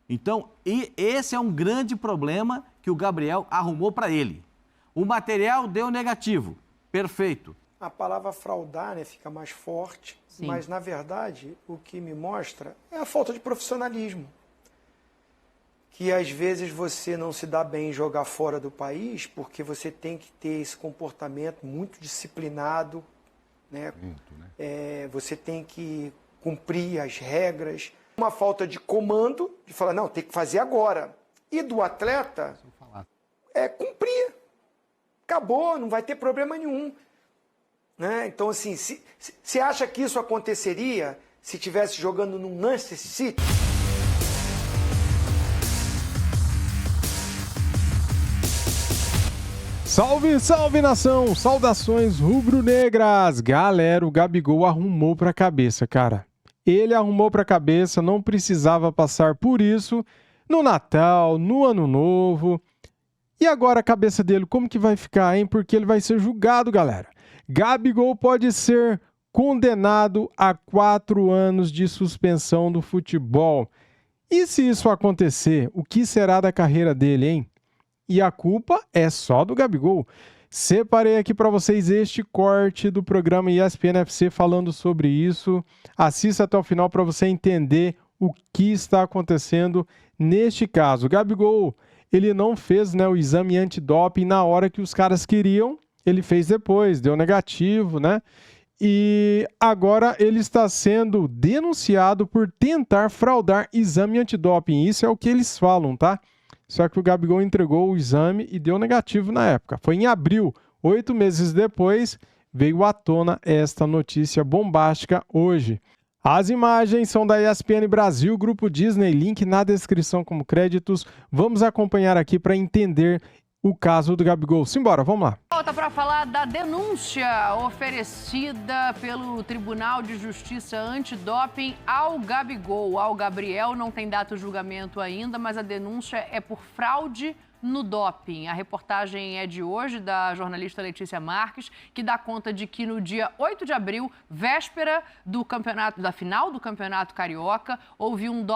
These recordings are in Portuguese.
Então, esse é um grande problema que o Gabriel arrumou para ele. O material deu negativo, perfeito. A palavra fraudar, né, fica mais forte, Sim. mas na verdade o que me mostra é a falta de profissionalismo. Que às vezes você não se dá bem em jogar fora do país porque você tem que ter esse comportamento muito disciplinado, né? Você tem que cumprir as regras. Uma falta de comando, de falar, não, tem que fazer agora. E do atleta é cumprir. Acabou, não vai ter problema nenhum. Né? Então, assim, se acha que isso aconteceria se estivesse jogando no Manchester City? Salve, salve nação! Saudações rubro-negras! Galera, o Gabigol arrumou pra cabeça, cara. Ele arrumou pra cabeça, não precisava passar por isso no Natal, no Ano Novo. E agora a cabeça dele, como que vai ficar, hein? Porque ele vai ser julgado, galera. Gabigol pode ser condenado a 4 anos de suspensão do futebol. E se isso acontecer, o que será da carreira dele, hein? E a culpa é só do Gabigol. Separei aqui para vocês este corte do programa ESPN FC falando sobre isso. Assista até o final para você entender o que está acontecendo neste caso. O Gabigol, ele não fez, né, o exame antidoping na hora que os caras queriam. Ele fez depois, deu negativo, né? E agora ele está sendo denunciado por tentar fraudar exame antidoping. Isso é o que eles falam, tá? Só que o Gabigol entregou o exame e deu negativo na época. Foi em abril, 8 meses depois, veio à tona esta notícia bombástica hoje. As imagens são da ESPN Brasil, Grupo Disney, link na descrição como créditos. Vamos acompanhar aqui para entender o caso do Gabigol. Simbora, vamos lá. Volta para falar da denúncia oferecida pelo Tribunal de Justiça Antidoping ao Gabigol. Ao Gabriel não tem data de julgamento ainda, mas a denúncia é por fraude no doping. A reportagem é de hoje, da jornalista Letícia Marques, que dá conta de que no dia 8 de abril, véspera da final do Campeonato Carioca, houve um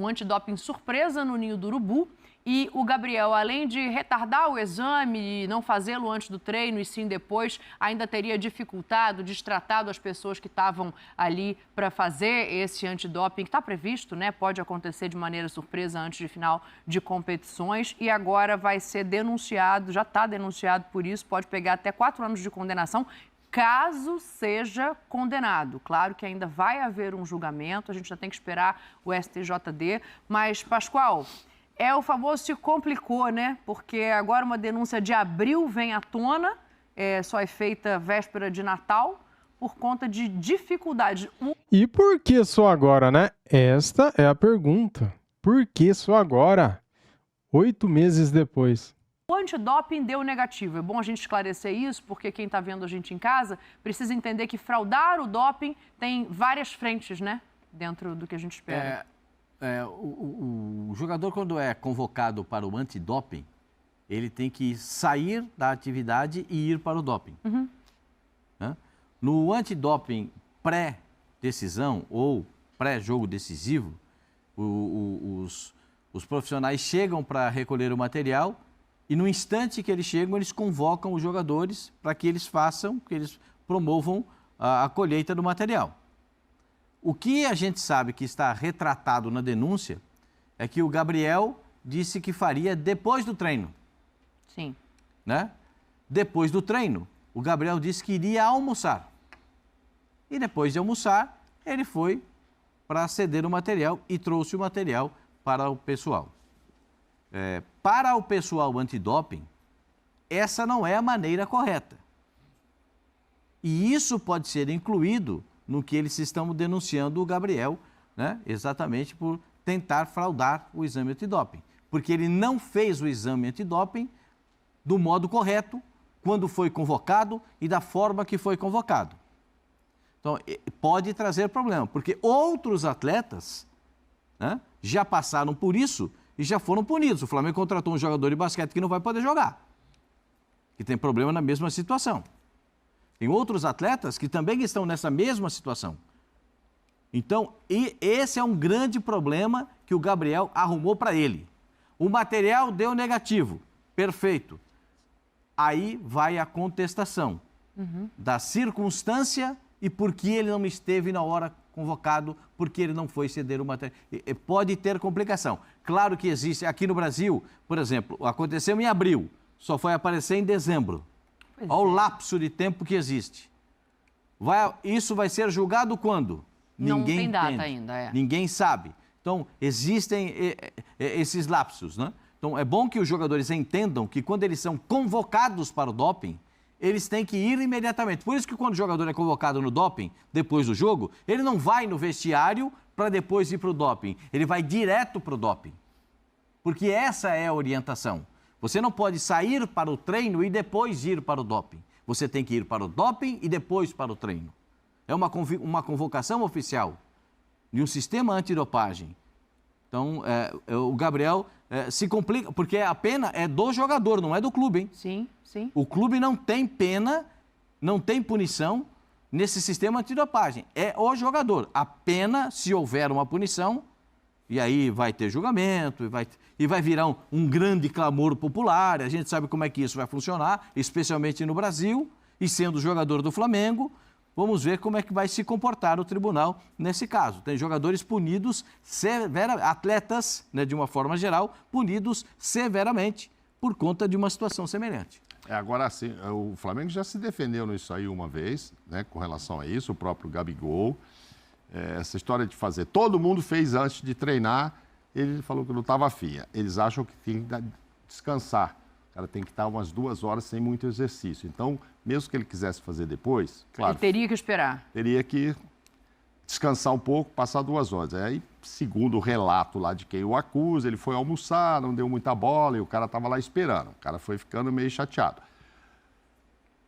antidoping surpresa no Ninho do Urubu. E o Gabriel, além de retardar o exame e não fazê-lo antes do treino e sim depois, ainda teria dificultado, destratado as pessoas que estavam ali para fazer esse antidoping, que está previsto, né? Pode acontecer de maneira surpresa antes de final de competições. E agora vai ser denunciado, já está denunciado por isso, pode pegar até 4 anos de condenação, caso seja condenado. Claro que ainda vai haver um julgamento, a gente já tem que esperar o STJD, mas, Pascoal, é o famoso se complicou, né? Porque agora uma denúncia de abril vem à tona, só é feita véspera de Natal, por conta de dificuldades. E por que só agora, né? Esta é a pergunta. Por que só agora? 8 meses depois. O antidoping deu negativo. É bom a gente esclarecer isso, porque quem está vendo a gente em casa precisa entender que fraudar o doping tem várias frentes, né? Dentro do que a gente espera. O jogador, quando é convocado para o antidoping, ele tem que sair da atividade e ir para o doping. Uhum. Né? No antidoping pré-decisão ou pré-jogo decisivo, os profissionais chegam para recolher o material e no instante que eles chegam, eles convocam os jogadores para que eles promovam a colheita do material. O que a gente sabe que está retratado na denúncia é que o Gabriel disse que faria depois do treino. Sim. Né? Depois do treino, o Gabriel disse que iria almoçar. E depois de almoçar, ele foi para ceder o material e trouxe o material para o pessoal. Para o pessoal antidoping, essa não é a maneira correta. E isso pode ser incluído no que eles estão denunciando o Gabriel, né? Exatamente por tentar fraudar o exame antidoping. Porque ele não fez o exame antidoping do modo correto, quando foi convocado e da forma que foi convocado. Então, pode trazer problema, porque outros atletas, né, já passaram por isso e já foram punidos. O Flamengo contratou um jogador de basquete que não vai poder jogar, que tem problema na mesma situação. Tem outros atletas que também estão nessa mesma situação. Então, esse é um grande problema que o Gabriel arrumou para ele. O material deu negativo. Perfeito. Aí vai a contestação da circunstância e por que ele não esteve na hora convocado, porque ele não foi ceder o material. Pode ter complicação. Claro que existe. Aqui no Brasil, por exemplo, aconteceu em abril, só foi aparecer em dezembro. Olha o lapso de tempo que existe. Isso vai ser julgado quando? Não Ninguém tem data entende. ainda. Ninguém sabe. Então, existem esses lapsos, né? Então, é bom que os jogadores entendam que quando eles são convocados para o doping, eles têm que ir imediatamente. Por isso que quando o jogador é convocado no doping, depois do jogo, ele não vai no vestiário para depois ir para o doping. Ele vai direto para o doping. Porque essa é a orientação. Você não pode sair para o treino e depois ir para o doping. Você tem que ir para o doping e depois para o treino. É uma convocação oficial de um sistema antidopagem. Então, o Gabriel se complica, porque a pena é do jogador, não é do clube, hein? Sim, sim. O clube não tem pena, não tem punição nesse sistema antidopagem. É o jogador. A pena, se houver uma punição, e aí vai ter julgamento, e vai virar um grande clamor popular. A gente sabe como é que isso vai funcionar, especialmente no Brasil, e sendo jogador do Flamengo, vamos ver como é que vai se comportar o tribunal nesse caso. Tem jogadores punidos severamente, atletas, né, de uma forma geral, punidos severamente por conta de uma situação semelhante. Agora sim, o Flamengo já se defendeu nisso aí uma vez, né, com relação a isso, o próprio Gabigol. Essa história de fazer, todo mundo fez antes de treinar, ele falou que não estava afim. Eles acham que tem que descansar. O cara tem que estar umas 2 horas sem muito exercício. Então, mesmo que ele quisesse fazer depois, claro... Ele teria que esperar. Teria que descansar um pouco, passar 2 horas. Aí, segundo o relato lá de quem o acusa, ele foi almoçar, não deu muita bola e o cara estava lá esperando. O cara foi ficando meio chateado.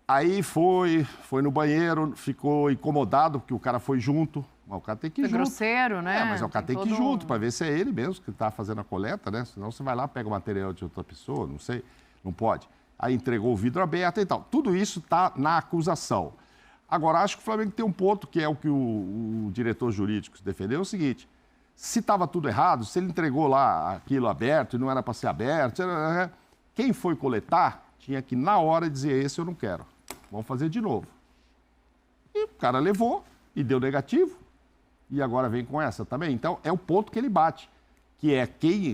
Aí foi no banheiro, ficou incomodado porque o cara foi junto. Mas o cara tem que ir junto. Grosseiro, né? Mas o cara tem que ir junto para ver se é ele mesmo que está fazendo a coleta, né? Senão você vai lá, pega o material de outra pessoa, não sei, não pode. Aí entregou o vidro aberto e tal. Tudo isso está na acusação. Agora, acho que o Flamengo tem um ponto, que é o que o diretor jurídico defendeu, é o seguinte: se estava tudo errado, se ele entregou lá aquilo aberto e não era para ser aberto, quem foi coletar tinha que, na hora, dizer: esse eu não quero, vamos fazer de novo. E o cara levou e deu negativo. E agora vem com essa também. Então, é o ponto que ele bate, que é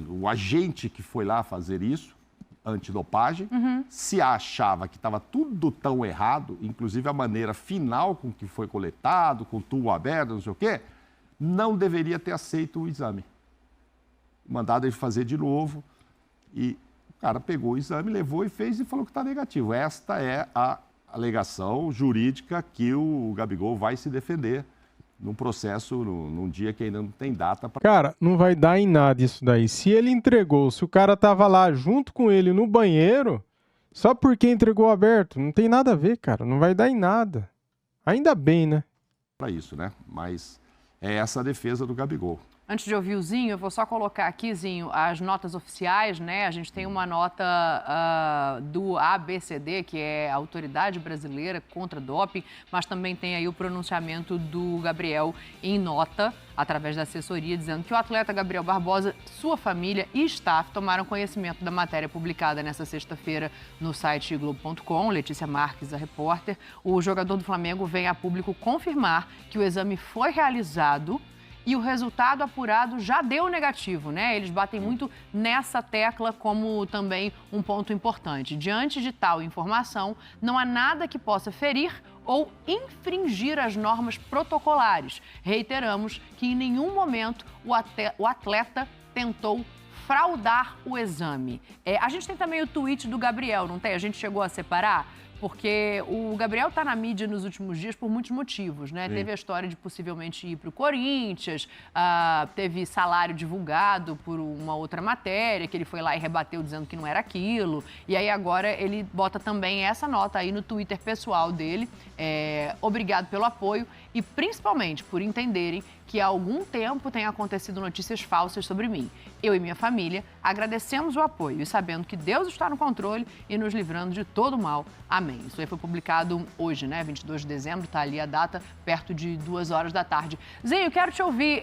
o agente que foi lá fazer isso, antidopagem, se achava que estava tudo tão errado, inclusive a maneira final com que foi coletado, com o tubo aberto, não sei o quê, não deveria ter aceito o exame. Mandado ele fazer de novo. E o cara pegou o exame, levou e fez e falou que está negativo. Esta é a alegação jurídica que o Gabigol vai se defender num processo, num dia que ainda não tem data. Cara, não vai dar em nada isso daí. Se ele entregou, se o cara tava lá junto com ele no banheiro, só porque entregou aberto, não tem nada a ver, cara. Não vai dar em nada. Ainda bem, né? Para isso, né? Mas é essa a defesa do Gabigol. Antes de ouvir o Zinho, eu vou só colocar aqui, Zinho, as notas oficiais, né? A gente tem uma nota do ABCD, que é a Autoridade Brasileira contra Doping, mas também tem aí o pronunciamento do Gabriel em nota, através da assessoria, dizendo que o atleta Gabriel Barbosa, sua família e staff tomaram conhecimento da matéria publicada nesta sexta-feira no site Globo.com. Letícia Marques, a repórter. O jogador do Flamengo vem a público confirmar que o exame foi realizado e o resultado apurado já deu negativo, né? Eles batem muito nessa tecla como também um ponto importante. Diante de tal informação, não há nada que possa ferir ou infringir as normas protocolares. Reiteramos que em nenhum momento o atleta tentou fraudar o exame. A gente tem também o tweet do Gabriel, não tem? A gente chegou a separar? Porque o Gabriel está na mídia nos últimos dias por muitos motivos, né? Sim. Teve a história de possivelmente ir para o Corinthians, teve salário divulgado por uma outra matéria, que ele foi lá e rebateu dizendo que não era aquilo. E aí agora ele bota também essa nota aí no Twitter pessoal dele. Obrigado pelo apoio e principalmente por entenderem que há algum tempo tem acontecido notícias falsas sobre mim. Eu e minha família agradecemos o apoio e sabendo que Deus está no controle e nos livrando de todo o mal. Amém. Isso aí foi publicado hoje, né? 22 de dezembro, tá ali a data, perto de 2 horas da tarde. Zinho, quero te ouvir.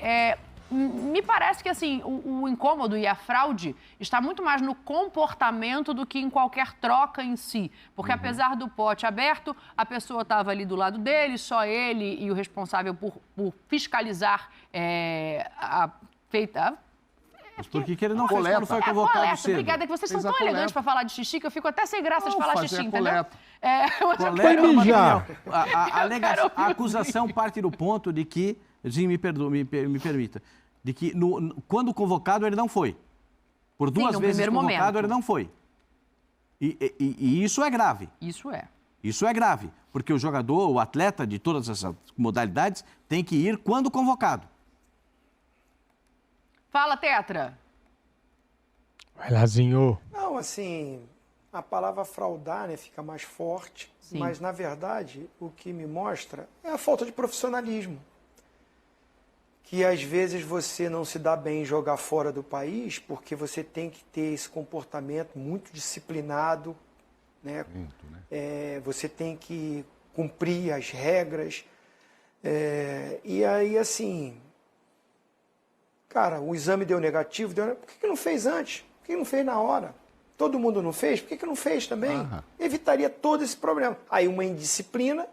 Me parece que assim, o incômodo e a fraude está muito mais no comportamento do que em qualquer troca em si. Porque apesar do pote aberto, a pessoa estava ali do lado dele, só ele e o responsável por fiscalizar a feita. Mas por que ele não fez quando foi convocado coleta, cedo? Obrigada, é que vocês são tão elegantes para falar de xixi que eu fico até sem graça de falar xixi, entendeu? Coleta é uma mijar. opinião. A acusação parte do ponto de que, me permita, de que quando convocado ele não foi. Por duas vezes convocado ele não foi. E isso é grave. Isso é. Isso é grave, porque o jogador, o atleta de todas essas modalidades tem que ir quando convocado. Fala, Tetra. Vai lá, Zinho. Não, assim, a palavra fraudar, né, fica mais forte, Sim. mas na verdade o que me mostra é a falta de profissionalismo. Que às vezes você não se dá bem em jogar fora do país porque você tem que ter esse comportamento muito disciplinado, né? Você tem que cumprir as regras. E aí, assim, cara, o exame deu negativo, por que não fez antes? Por que não fez na hora? Todo mundo não fez? Por que não fez também? Evitaria todo esse problema. Aí uma indisciplina,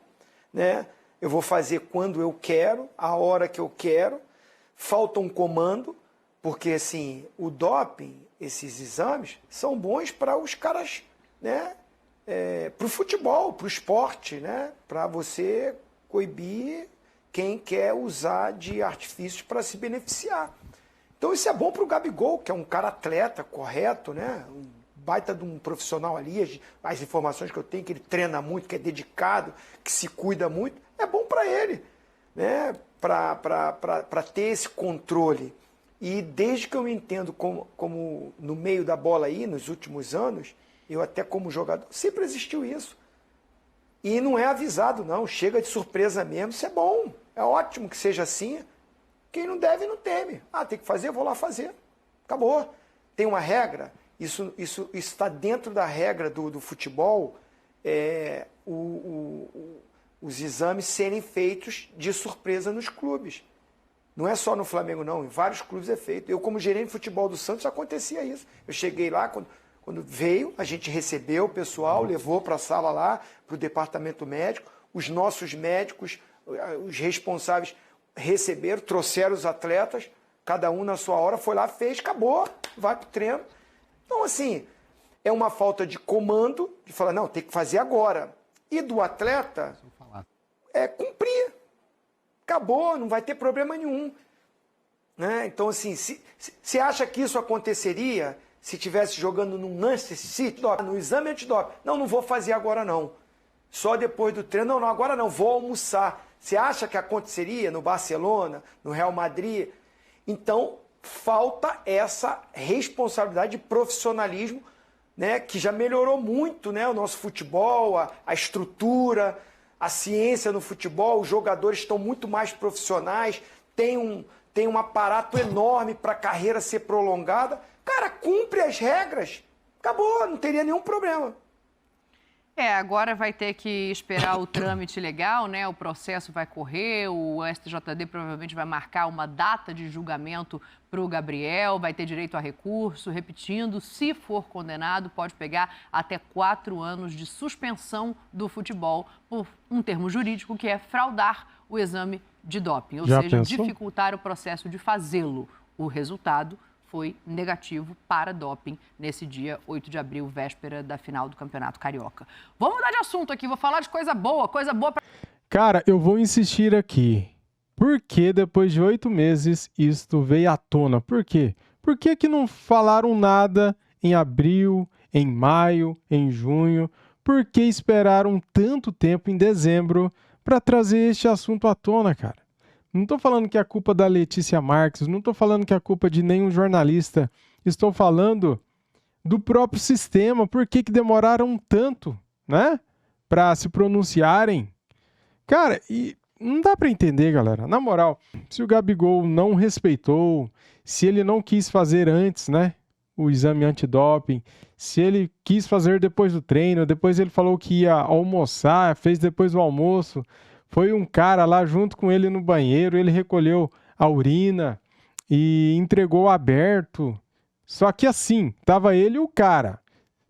né? Eu vou fazer quando eu quero, a hora que eu quero. Falta um comando, porque assim, o doping, esses exames, são bons para os caras, né? Para o futebol, para o esporte, né? Para você coibir quem quer usar de artifícios para se beneficiar. Então isso é bom para o Gabigol, que é um cara atleta, correto, né? Um baita de um profissional ali, as informações que eu tenho, que ele treina muito, que é dedicado, que se cuida muito, é bom para ele, né? Para ter esse controle. E desde que eu me entendo como no meio da bola aí, nos últimos anos, eu até como jogador, sempre existiu isso. E não é avisado, não. Chega de surpresa mesmo, isso é bom. É ótimo que seja assim. Quem não deve, não teme. Tem que fazer, vou lá fazer. Acabou. Tem uma regra, isso está dentro da regra do futebol, os exames serem feitos de surpresa nos clubes. Não é só no Flamengo, não. Em vários clubes é feito. Eu, como gerente de futebol do Santos, acontecia isso. Eu cheguei lá, quando veio, a gente recebeu o pessoal, levou para a sala lá, para o departamento médico. Os nossos médicos, os responsáveis, receberam, trouxeram os atletas, cada um na sua hora, foi lá, fez, acabou, vai para o treino. Então, assim, é uma falta de comando, de falar, não, tem que fazer agora. E do atleta, cumprir. Acabou, não vai ter problema nenhum. Né? Então, assim, se acha que isso aconteceria se estivesse jogando no Manchester City, no exame antidoping? Não vou fazer agora não. Só depois do treino, não, agora não, vou almoçar. Você acha que aconteceria no Barcelona, no Real Madrid? Então, falta essa responsabilidade de profissionalismo, né, que já melhorou muito, né, o nosso futebol, a estrutura, a ciência no futebol, os jogadores estão muito mais profissionais, tem um aparato enorme para a carreira ser prolongada. Cara, cumpre as regras, acabou, não teria nenhum problema. Agora vai ter que esperar o trâmite legal, né? O processo vai correr, o STJD provavelmente vai marcar uma data de julgamento para o Gabriel, vai ter direito a recurso. Repetindo, se for condenado, pode pegar até 4 anos de suspensão do futebol por um termo jurídico que é fraudar o exame de doping, ou seja, dificultar o processo de fazê-lo. O resultado foi negativo para doping nesse dia 8 de abril, véspera da final do Campeonato Carioca. Vamos mudar de assunto aqui, vou falar de coisa boa pra... Cara, eu vou insistir aqui. Por que depois de 8 meses isto veio à tona? Por quê? Por que que não falaram nada em abril, em maio, em junho? Por que esperaram tanto tempo em dezembro para trazer este assunto à tona, cara? Não estou falando que é a culpa da Letícia Marques, não estou falando que é a culpa de nenhum jornalista. Estou falando do próprio sistema. Por que que demoraram tanto, né, para se pronunciarem? Cara, e não dá para entender, galera. Na moral, se o Gabigol não respeitou, se ele não quis fazer antes, né, o exame antidoping, se ele quis fazer depois do treino, depois ele falou que ia almoçar, fez depois do almoço, foi um cara lá junto com ele no banheiro, ele recolheu a urina e entregou aberto. Só que assim, tava ele e o cara.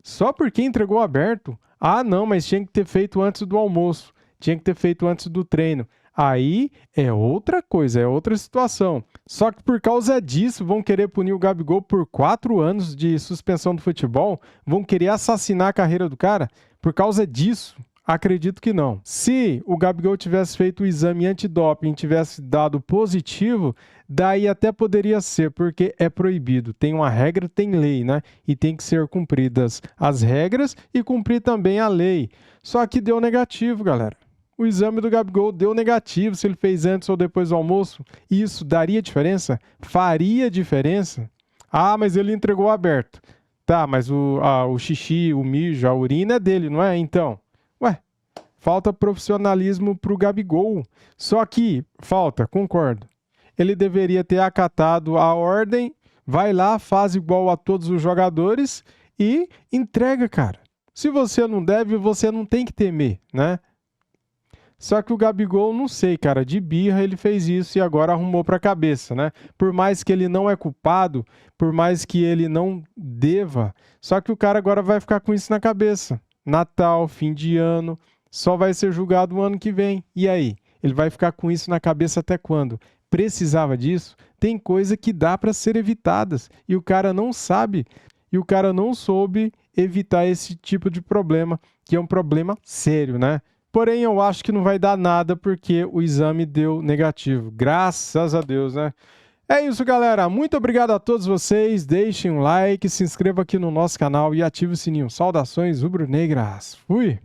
Só porque entregou aberto, não, mas tinha que ter feito antes do almoço, tinha que ter feito antes do treino. Aí é outra coisa, é outra situação. Só que por causa disso, vão querer punir o Gabigol por 4 anos de suspensão do futebol? Vão querer assassinar a carreira do cara? Por causa disso? Acredito que não. Se o Gabigol tivesse feito o exame antidoping e tivesse dado positivo, daí até poderia ser, porque é proibido. Tem uma regra, tem lei, né? E tem que ser cumpridas as regras e cumprir também a lei. Só que deu negativo, galera. O exame do Gabigol deu negativo se ele fez antes ou depois do almoço. Isso daria diferença? Faria diferença? Mas ele entregou aberto. Tá, mas o xixi, o mijo, a urina é dele, não é? Então, falta profissionalismo pro Gabigol. Só que, concordo. Ele deveria ter acatado a ordem, vai lá, faz igual a todos os jogadores e entrega, cara. Se você não deve, você não tem que temer, né? Só que o Gabigol, não sei, cara, de birra ele fez isso e agora arrumou pra cabeça, né? Por mais que ele não é culpado, por mais que ele não deva, só que o cara agora vai ficar com isso na cabeça. Natal, fim de ano, só vai ser julgado o ano que vem. E aí? Ele vai ficar com isso na cabeça até quando? Precisava disso? Tem coisa que dá pra ser evitadas e o cara não sabe, e o cara não soube evitar esse tipo de problema, que é um problema sério, né? Porém, eu acho que não vai dar nada porque o exame deu negativo. Graças a Deus, né? É isso, galera. Muito obrigado a todos vocês. Deixem um like, se inscreva aqui no nosso canal e ative o sininho. Saudações rubro-negras. Fui!